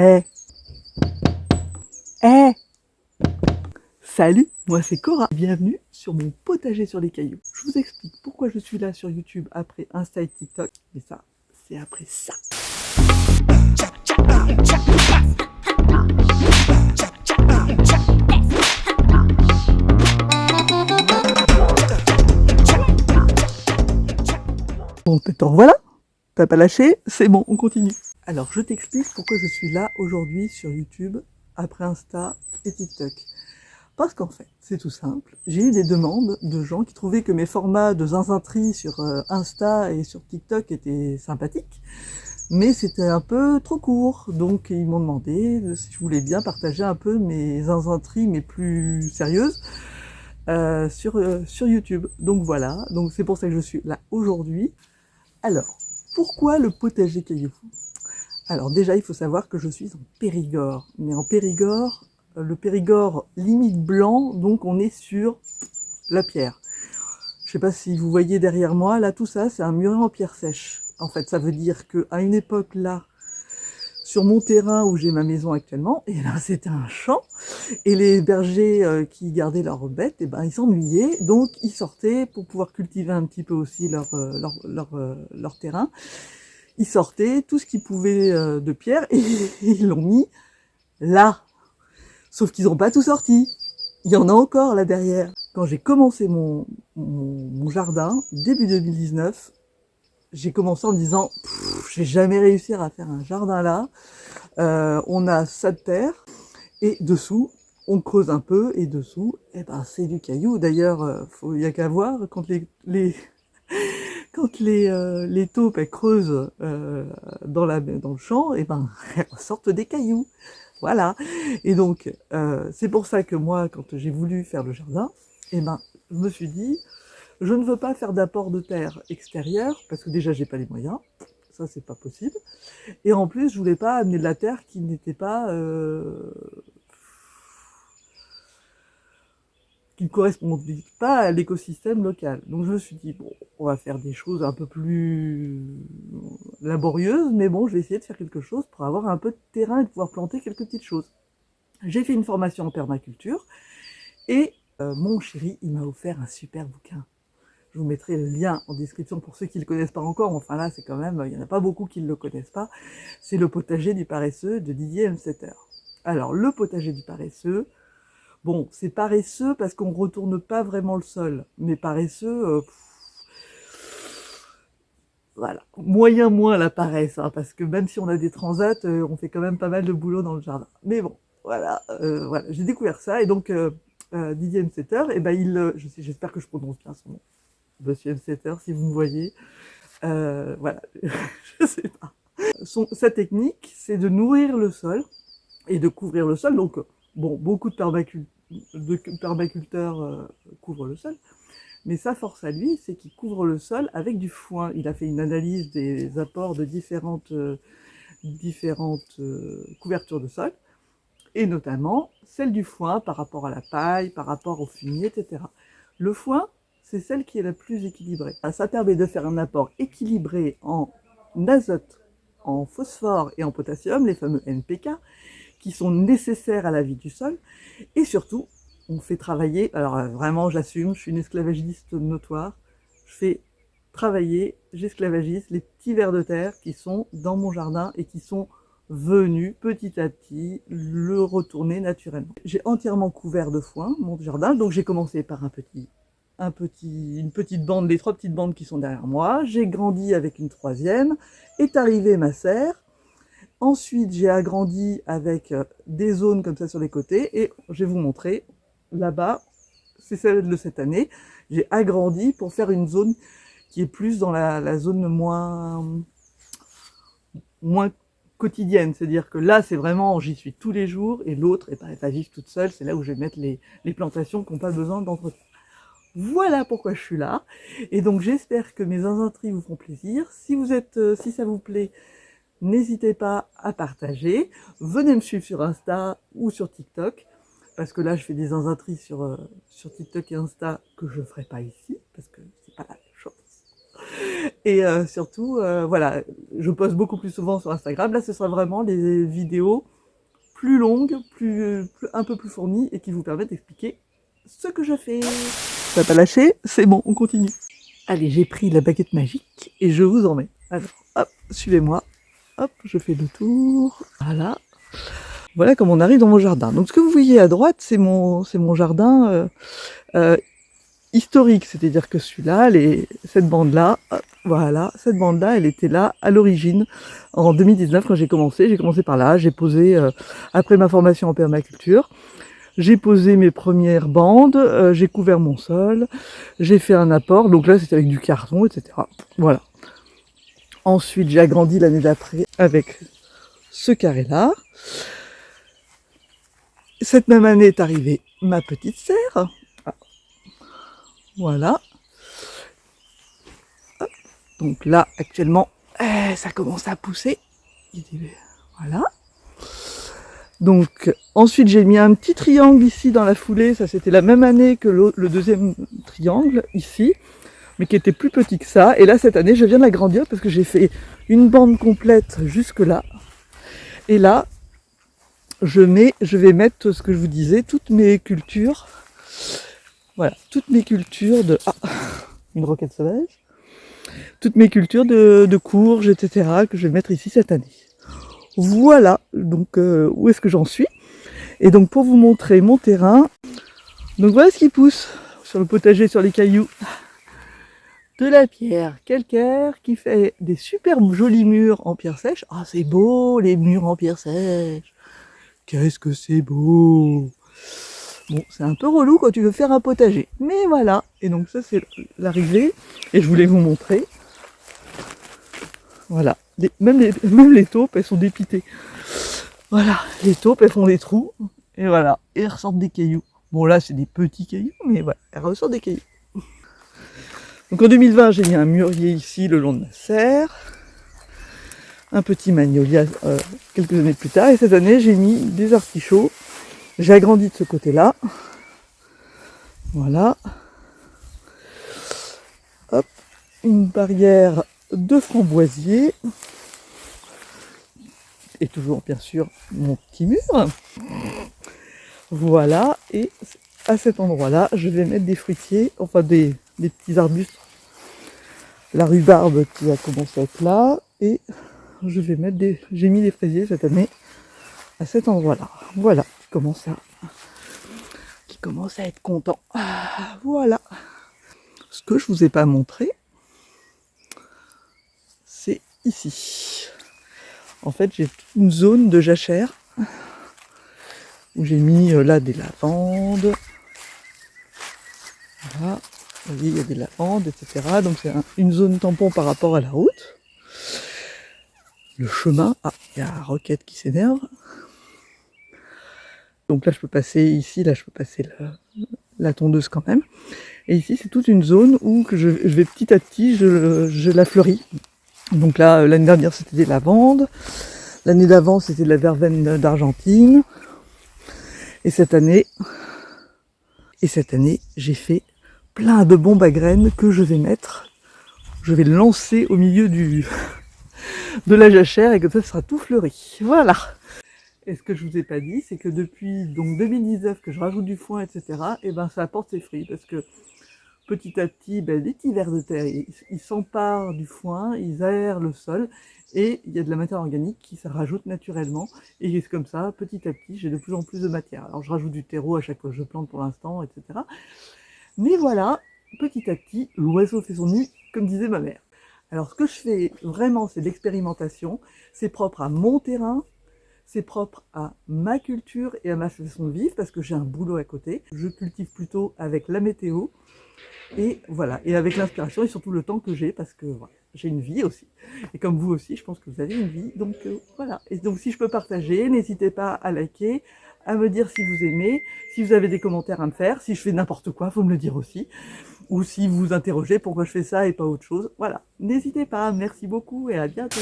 Eh, eh, salut, moi c'est Cora. Bienvenue sur mon potager sur les cailloux. Je vous explique pourquoi je suis là sur YouTube après Insta et TikTok. Mais ça, c'est après ça. Bon, t'en voilà. T'as pas lâché, c'est bon, on continue. Alors, je t'explique pourquoi je suis là aujourd'hui sur YouTube après Insta et TikTok. Parce qu'en fait, c'est tout simple. J'ai eu des demandes de gens qui trouvaient que mes formats de zinzintrie sur Insta et sur TikTok étaient sympathiques, mais c'était un peu trop court. Donc ils m'ont demandé si je voulais bien partager un peu mes zinzintries, mais plus sérieuses, sur YouTube. Donc voilà, donc c'est pour ça que je suis là aujourd'hui. Alors, pourquoi le potager caillou? Alors déjà, il faut savoir que je suis en Périgord. Mais en Périgord, le Périgord limite blanc, donc on est sur la pierre. Je sais pas si vous voyez derrière moi, là tout ça, c'est un muret en pierre sèche. En fait, ça veut dire qu'à une époque là, sur mon terrain où j'ai ma maison actuellement, et là c'était un champ, et les bergers qui gardaient leurs bêtes, et ben ils s'ennuyaient, donc ils sortaient pour pouvoir cultiver un petit peu aussi leur terrain. Ils sortaient tout ce qu'ils pouvaient de pierre et ils l'ont mis là. Sauf qu'ils n'ont pas tout sorti. Il y en a encore là derrière. Quand j'ai commencé mon jardin, début 2019, j'ai commencé en me disant je vais jamais réussir à faire un jardin là. On a ça de terre et dessous, on creuse un peu et dessous, eh ben, c'est du caillou. D'ailleurs, il y a qu'à voir quand les taupes elles creusent dans le champ, et ben elles sortent des cailloux. Voilà. Et donc c'est pour ça que moi, quand j'ai voulu faire le jardin, et ben je me suis dit, je ne veux pas faire d'apport de terre extérieure parce que déjà j'ai pas les moyens, ça c'est pas possible. Et en plus, je voulais pas amener de la terre qui n'était pas qui ne correspondait pas à l'écosystème local. Donc je me suis dit, bon, on va faire des choses un peu plus laborieuses, mais bon, je vais essayer de faire quelque chose pour avoir un peu de terrain et de pouvoir planter quelques petites choses. J'ai fait une formation en permaculture, et mon chéri, il m'a offert un super bouquin. Je vous mettrai le lien en description pour ceux qui ne le connaissent pas encore. Enfin là, c'est quand même, il n'y en a pas beaucoup qui ne le connaissent pas. C'est Le potager du paresseux de Didier Hemstetter. Alors, le potager du paresseux, bon, c'est paresseux parce qu'on ne retourne pas vraiment le sol. Mais paresseux, voilà. Moyen moins la paresse, hein, parce que même si on a des transats, on fait quand même pas mal de boulot dans le jardin. Mais bon, voilà, voilà. J'ai découvert ça, et donc Didier Hemstetter, et ben j'espère que je prononce bien son nom. Monsieur Hemstetter, si vous me voyez, voilà, je sais pas. Sa technique, c'est de nourrir le sol et de couvrir le sol. Donc, bon, beaucoup de permaculteurs couvrent le sol, mais sa force à lui, c'est qu'il couvre le sol avec du foin. Il a fait une analyse des apports de différentes couvertures de sol, et notamment celle du foin par rapport à la paille, par rapport au fumier, etc. Le foin, c'est celle qui est la plus équilibrée. Ça permet de faire un apport équilibré en azote, en phosphore et en potassium, les fameux NPK, qui sont nécessaires à la vie du sol. Et surtout, on fait travailler, alors vraiment j'assume, je suis une esclavagiste notoire, j'esclavagise les petits vers de terre qui sont dans mon jardin et qui sont venus petit à petit le retourner naturellement. J'ai entièrement couvert de foin mon jardin, donc j'ai commencé par une petite bande, les 3 petites bandes qui sont derrière moi. J'ai grandi avec une 3e, est arrivée ma serre. Ensuite, j'ai agrandi avec des zones comme ça sur les côtés, et je vais vous montrer, là-bas, c'est celle de cette année, j'ai agrandi pour faire une zone qui est plus dans la zone moins quotidienne, c'est-à-dire que là, c'est vraiment, j'y suis tous les jours, et l'autre, elle va vivre toute seule, c'est là où je vais mettre les plantations qui n'ont pas besoin d'entretien. Voilà pourquoi je suis là, et donc j'espère que mes zinzintries vous feront plaisir. Si ça vous plaît, n'hésitez pas à partager, venez me suivre sur Insta ou sur TikTok, parce que là je fais des zinzintries sur TikTok et Insta que je ne ferai pas ici, parce que c'est pas la même chose. Et surtout, voilà, je poste beaucoup plus souvent sur Instagram. Là, ce sera vraiment les vidéos plus longues, un peu plus fournies et qui vous permettent d'expliquer ce que je fais. Ça n'a pas lâché, c'est bon, on continue. Allez, j'ai pris la baguette magique et je vous emmène. Alors, hop, suivez-moi. Hop, je fais le tour. Voilà. Voilà comme on arrive dans mon jardin. Donc ce que vous voyez à droite, c'est mon jardin historique, c'est-à-dire que celui-là, cette bande-là, voilà, cette bande-là, elle était là à l'origine, en 2019 quand j'ai commencé par là, j'ai posé, après ma formation en permaculture, j'ai posé mes premières bandes, j'ai couvert mon sol, j'ai fait un apport, donc là c'était avec du carton, etc. Voilà. Ensuite j'ai agrandi l'année d'après avec ce carré-là. Cette même année est arrivée ma petite serre. Voilà. Hop. Donc là, actuellement, ça commence à pousser. Voilà. Donc, ensuite, j'ai mis un petit triangle ici dans la foulée. Ça, c'était la même année que le deuxième triangle, ici, mais qui était plus petit que ça. Et là, cette année, je viens de l'agrandir parce que j'ai fait une bande complète jusque là. Et là, je vais mettre ce que je vous disais, toutes mes cultures. Voilà, toutes mes cultures de... Ah, une roquette sauvage. Toutes mes cultures de courges, etc. que je vais mettre ici cette année. Voilà, donc où est-ce que j'en suis. Et donc pour vous montrer mon terrain, donc voilà ce qui pousse sur le potager, sur les cailloux. De la pierre calcaire qui fait des super jolis murs en pierre sèche. Ah, c'est beau les murs en pierre sèche. Qu'est-ce que c'est beau! Bon, c'est un peu relou quand tu veux faire un potager. Mais voilà. Et donc ça, c'est l'arrivée. Et je voulais vous montrer. Voilà. Même les taupes, elles sont dépitées. Voilà. Les taupes, elles font des trous. Et voilà. Et elles ressortent des cailloux. Bon, là, c'est des petits cailloux, mais voilà. Elles ressortent des cailloux. Donc en 2020, j'ai mis un mûrier ici, le long de ma serre. Un petit magnolia quelques années plus tard. Et cette année, j'ai mis des artichauts. J'ai agrandi de ce côté-là. Voilà. Hop. Une barrière de framboisiers. Et toujours, bien sûr, mon petit mur. Voilà. Et à cet endroit-là, je vais mettre des fruitiers, enfin des petits arbustes. La rhubarbe qui a commencé à être là. Et je vais mettre j'ai mis des fraisiers cette année à cet endroit-là. Voilà. Qui commence à être content. Voilà. Ce que je vous ai pas montré, c'est ici. En fait, j'ai toute une zone de jachère où j'ai mis là des lavandes. Voilà. Vous voyez, il y a des lavandes, etc. Donc c'est une zone tampon par rapport à la route. Le chemin. Ah, il y a Roquette qui s'énerve. Donc là, je peux passer ici, là, je peux passer la tondeuse quand même. Et ici, c'est toute une zone où je vais petit à petit, je la fleuris. Donc là, l'année dernière, c'était des lavandes. L'année d'avant, c'était de la verveine d'Argentine. Et cette année, j'ai fait plein de bombes à graines que je vais mettre. Je vais lancer au milieu de la jachère et que ça sera tout fleuri. Voilà. Et ce que je vous ai pas dit, c'est que depuis donc 2019 que je rajoute du foin, etc., et ben ça apporte ses fruits parce que petit à petit, les petits vers de terre, ils s'emparent du foin, ils aèrent le sol et il y a de la matière organique qui se rajoute naturellement. Et c'est comme ça, petit à petit, j'ai de plus en plus de matière. Alors je rajoute du terreau à chaque fois que je plante pour l'instant, etc. Mais voilà, petit à petit, l'oiseau fait son nid, comme disait ma mère. Alors ce que je fais vraiment, c'est de l'expérimentation. C'est propre à mon terrain. C'est propre à ma culture et à ma façon de vivre parce que j'ai un boulot à côté. Je cultive plutôt avec la météo et voilà, et avec l'inspiration et surtout le temps que j'ai parce que voilà, j'ai une vie aussi. Et comme vous aussi, je pense que vous avez une vie. Donc voilà. Et donc si je peux partager, n'hésitez pas à liker, à me dire si vous aimez, si vous avez des commentaires à me faire, si je fais n'importe quoi, faut me le dire aussi. Ou si vous vous interrogez pourquoi je fais ça et pas autre chose. Voilà, n'hésitez pas. Merci beaucoup et à bientôt.